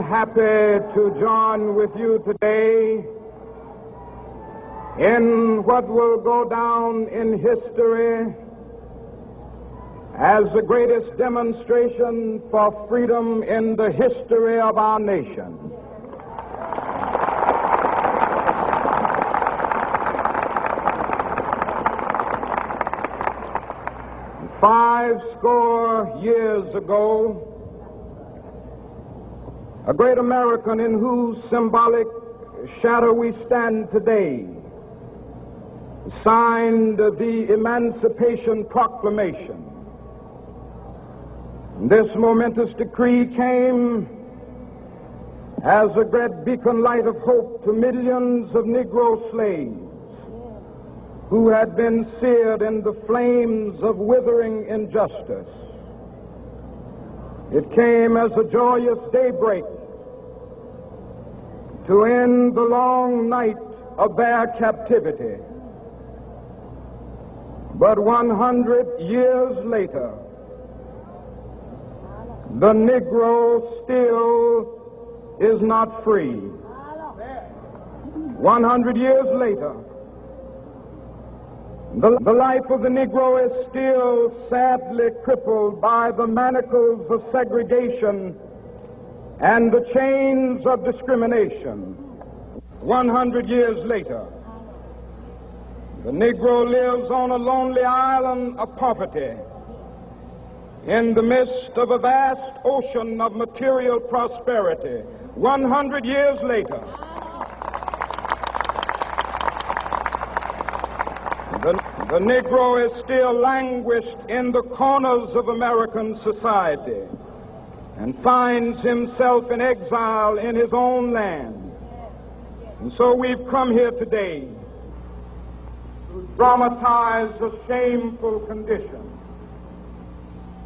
happy to join with you today in what will go down in history as the greatest demonstration for freedom in the history of our nation. Five score years ago, a great American in whose symbolic shadow we stand today signed the Emancipation Proclamation. This momentous decree came as a great beacon light of hope to millions of Negro slaves who had been seared in the flames of withering injustice. It came as a joyous daybreak to end the long night of their captivity. But 100 years later, the Negro still is not free. 100 years later, the life of the Negro is still sadly crippled by the manacles of segregation and the chains of discrimination. 100 years later, the Negro lives on a lonely island of poverty in the midst of a vast ocean of material prosperity. 100 years later, the Negro is still languished in the corners of American society and finds himself in exile in his own land. And so we've come here today to dramatize a shameful condition.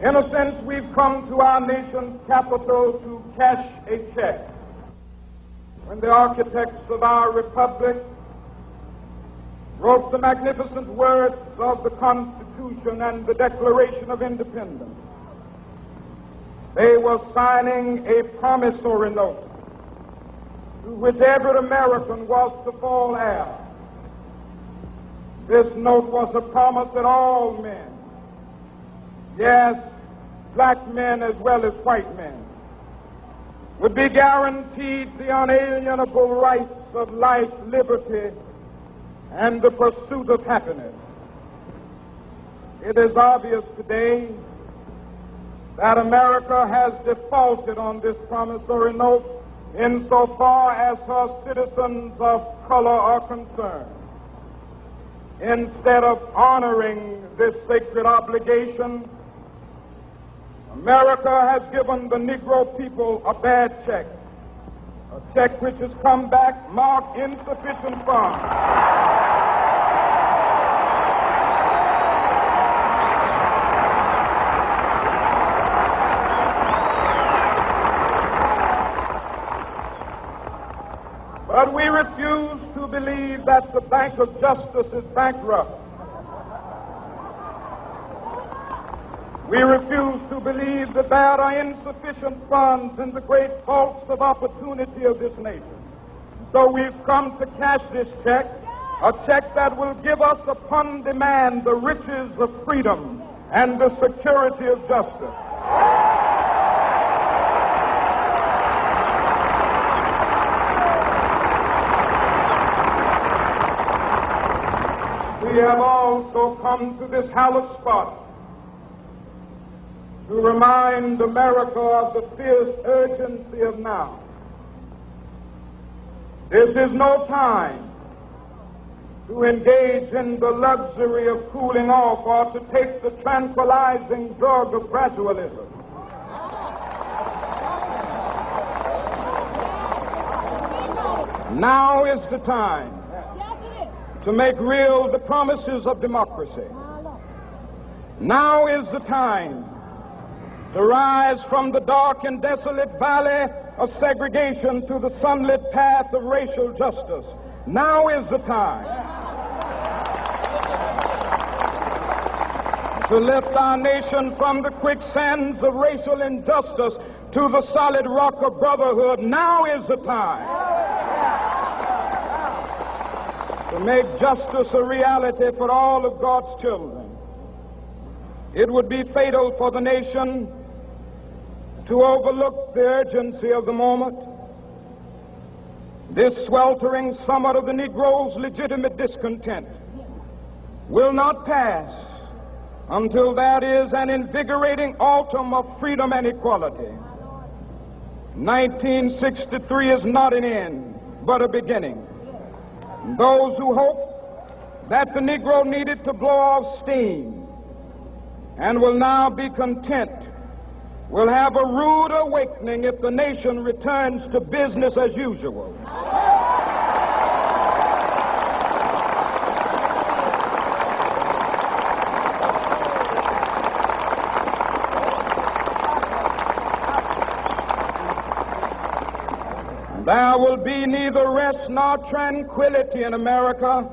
In a sense, we've come to our nation's capital to cash a check. When the architects of our republic wrote the magnificent words of the Constitution and the Declaration of Independence, they were signing a promissory note to which every American was to fall heir. This note was a promise that all men, yes, black men as well as white men, would be guaranteed the unalienable rights of life, liberty, and the pursuit of happiness. It is obvious today that America has defaulted on this promissory note insofar as her citizens of color are concerned. Instead of honoring this sacred obligation, America has given the Negro people a bad check, a check which has come back marked insufficient funds. But we refuse to believe that the Bank of Justice is bankrupt. We refuse to believe that there are insufficient funds in the great vaults of opportunity of this nation. So we've come to cash this check, a check that will give us upon demand the riches of freedom and the security of justice. We have also come to this hallowed spot to remind America of the fierce urgency of now. This is no time to engage in the luxury of cooling off or to take the tranquilizing drug of gradualism. Now is the time to make real the promises of democracy. Now is the time to rise from the dark and desolate valley of segregation to the sunlit path of racial justice. Now is the time to lift our nation from the quicksands of racial injustice to the solid rock of brotherhood. Now is the time to make justice a reality for all of God's children. It would be fatal for the nation to overlook the urgency of the moment. This sweltering summit of the Negro's legitimate discontent will not pass until there is an invigorating autumn of freedom and equality. 1963 is not an end, but a beginning. Those who hope that the Negro needed to blow off steam and will now be content will have a rude awakening if the nation returns to business as usual. There will be neither rest nor tranquility in America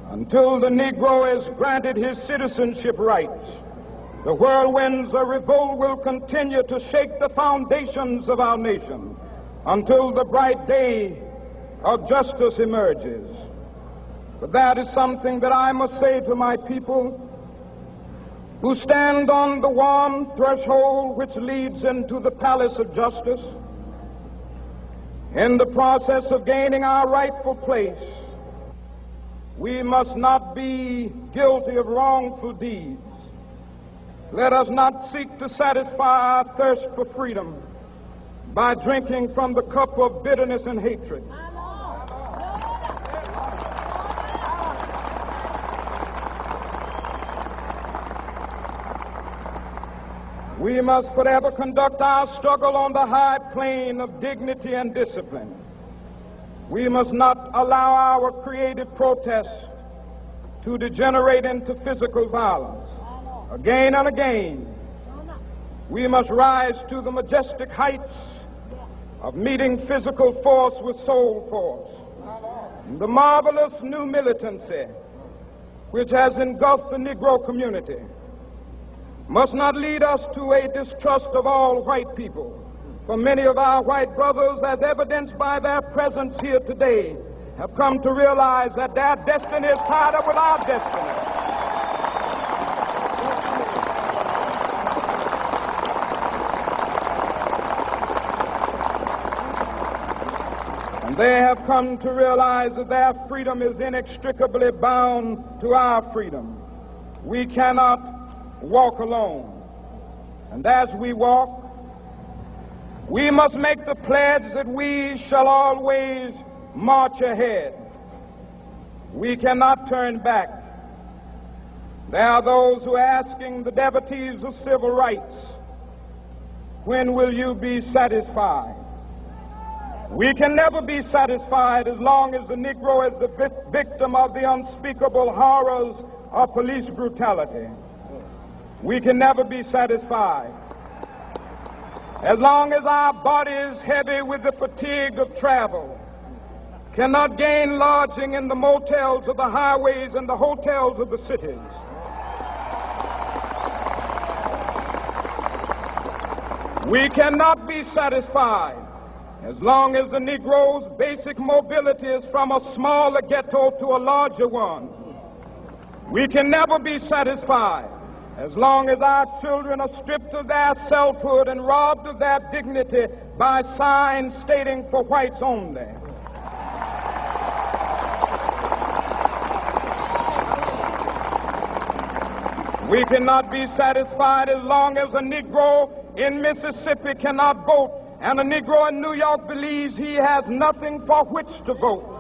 until the Negro is granted his citizenship rights. The whirlwinds of revolt will continue to shake the foundations of our nation until the bright day of justice emerges. But that is something that I must say to my people who stand on the warm threshold which leads into the palace of justice. In the process of gaining our rightful place, we must not be guilty of wrongful deeds. Let us not seek to satisfy our thirst for freedom by drinking from the cup of bitterness and hatred. We must forever conduct our struggle on the high plane of dignity and discipline. We must not allow our creative protests to degenerate into physical violence. Again and again, we must rise to the majestic heights of meeting physical force with soul force. The marvelous new militancy which has engulfed the Negro community must not lead us to a distrust of all white people. For many of our white brothers, as evidenced by their presence here today, have come to realize that their destiny is tied up with our destiny. And they have come to realize that their freedom is inextricably bound to our freedom. We cannot walk alone. And as we walk, we must make the pledge that we shall always march ahead. We cannot turn back. There are those who are asking the devotees of civil rights, when will you be satisfied? We can never be satisfied as long as the Negro is the victim of the unspeakable horrors of police brutality. We can never be satisfied as long as our bodies, heavy with the fatigue of travel, cannot gain lodging in the motels of the highways and the hotels of the cities. We cannot be satisfied as long as the Negro's basic mobility is from a smaller ghetto to a larger one. We can never be satisfied as long as our children are stripped of their selfhood and robbed of their dignity by signs stating for whites only. We cannot be satisfied as long as a Negro in Mississippi cannot vote and a Negro in New York believes he has nothing for which to vote.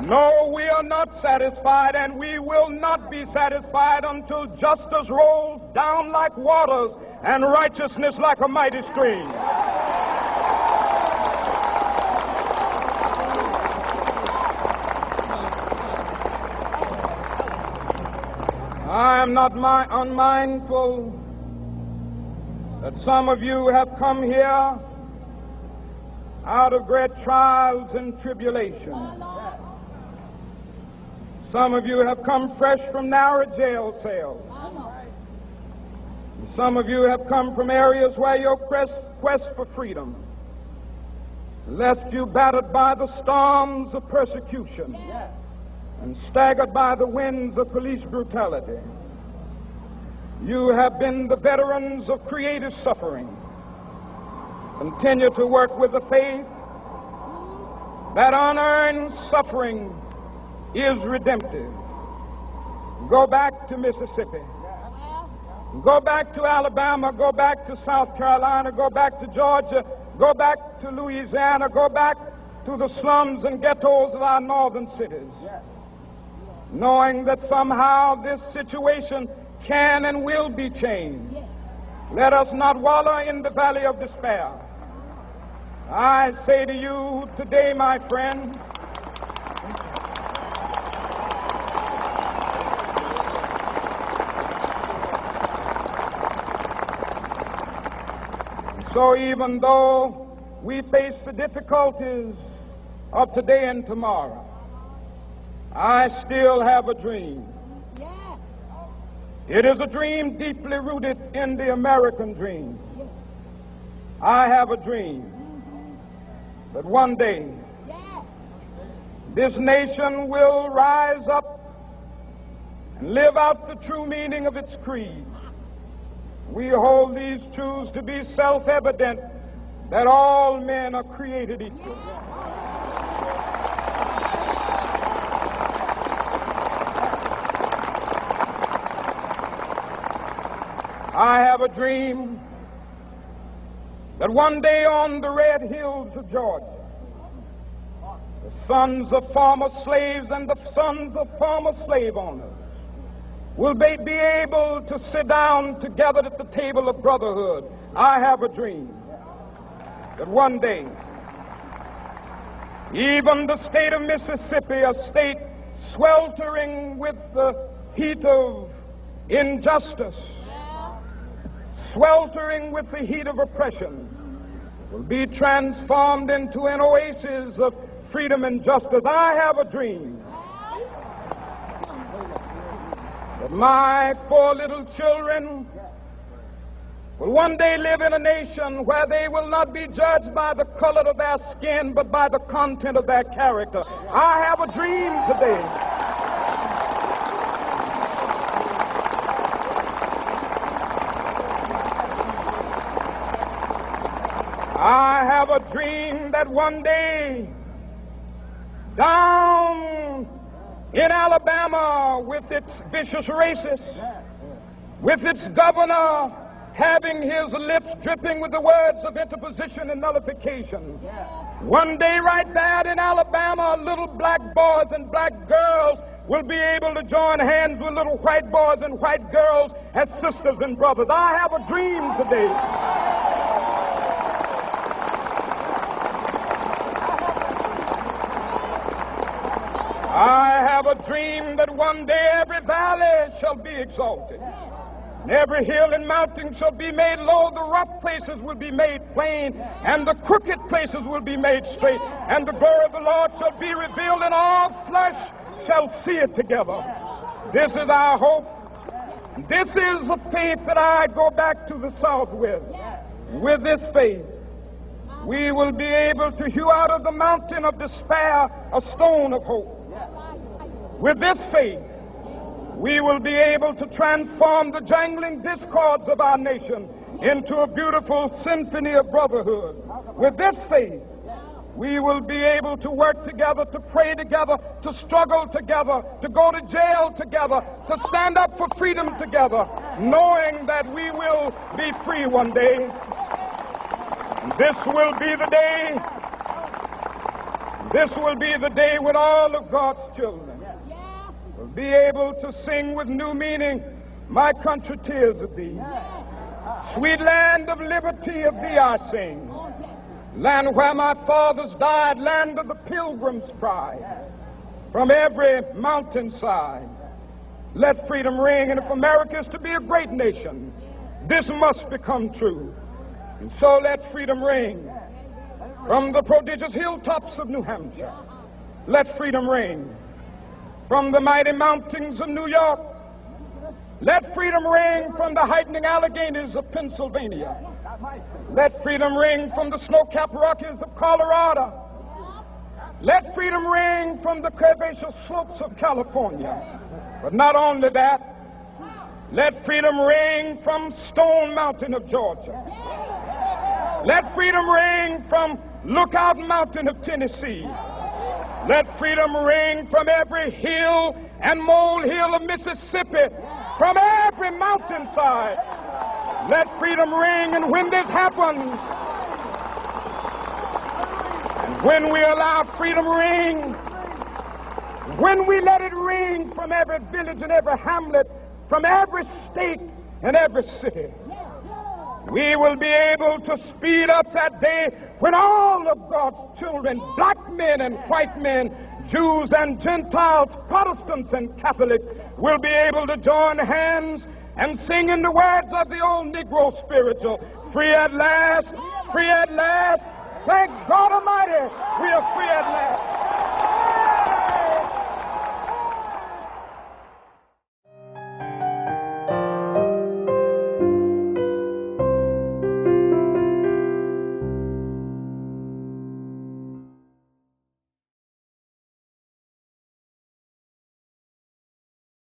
No, we are not satisfied, and we will not be satisfied until justice rolls down like waters and righteousness like a mighty stream. I am not unmindful that some of you have come here out of great trials and tribulations. Some of you have come fresh from narrow jail cells. Some of you have come from areas where your quest for freedom left you battered by the storms of persecution and staggered by the winds of police brutality. You have been the veterans of creative suffering. Continue to work with the faith that unearned suffering is redemptive. Go back to Mississippi. Go back to Alabama. Go back to South Carolina. Go back to Georgia. Go back to Louisiana. Go back to the slums and ghettos of our northern cities. Knowing that somehow this situation can and will be changed. Let us not wallow in the valley of despair. I say to you today, my friend, so even though we face the difficulties of today and tomorrow, I still have a dream. It is a dream deeply rooted in the American dream. I have a dream that one day this nation will rise up and live out the true meaning of its creed. We hold these truths to be self-evident, that all men are created equal. I have a dream that one day on the red hills of Georgia, the sons of former slaves and the sons of former slave owners will be able to sit down together at the table of brotherhood. I have a dream that one day, even the state of Mississippi, a state sweltering with the heat of injustice, sweltering with the heat of oppression, will be transformed into an oasis of freedom and justice. I have a dream that my 4 little children will one day live in a nation where they will not be judged by the color of their skin, but by the content of their character. I have a dream today I have a dream that one day down in Alabama, with its vicious racists, with its governor having his lips dripping with the words of interposition and nullification, one day right there in Alabama, little black boys and black girls will be able to join hands with little white boys and white girls as sisters and brothers. I have a dream today I have a dream that one day every valley shall be exalted, and every hill and mountain shall be made low, the rough places will be made plain, and the crooked places will be made straight, and the glory of the Lord shall be revealed, and all flesh shall see it together. This is our hope. This is the faith that I go back to the South with. With this faith, we will be able to hew out of the mountain of despair a stone of hope. With this faith, we will be able to transform the jangling discords of our nation into a beautiful symphony of brotherhood. With this faith, we will be able to work together, to pray together, to struggle together, to go to jail together, to stand up for freedom together, knowing that we will be free one day. This will be the day. This will be the day when all of God's children will be able to sing with new meaning, my country, tears of thee. Sweet land of liberty, of thee I sing. Land where my fathers died, land of the pilgrim's pride. From every mountainside, let freedom ring. And if America is to be a great nation, this must become true. And so let freedom ring. From the prodigious hilltops of New Hampshire, let freedom ring. from the mighty mountains of New York. Let freedom ring from the heightening Alleghenies of Pennsylvania. Let freedom ring from the snow-capped Rockies of Colorado. Let freedom ring from the curvaceous slopes of California. But not only that, let freedom ring from Stone Mountain of Georgia. Let freedom ring from Lookout Mountain of Tennessee. Let freedom ring from every hill and molehill of Mississippi, from every mountainside. Let freedom ring, and when this happens, and when we allow freedom ring, when we let it ring from every village and every hamlet, from every state and every city, we will be able to speed up that day when all of God's children, black men and white men, Jews and Gentiles, Protestants and Catholics, will be able to join hands and sing in the words of the old Negro spiritual, free at last, thank God Almighty, we are free at last.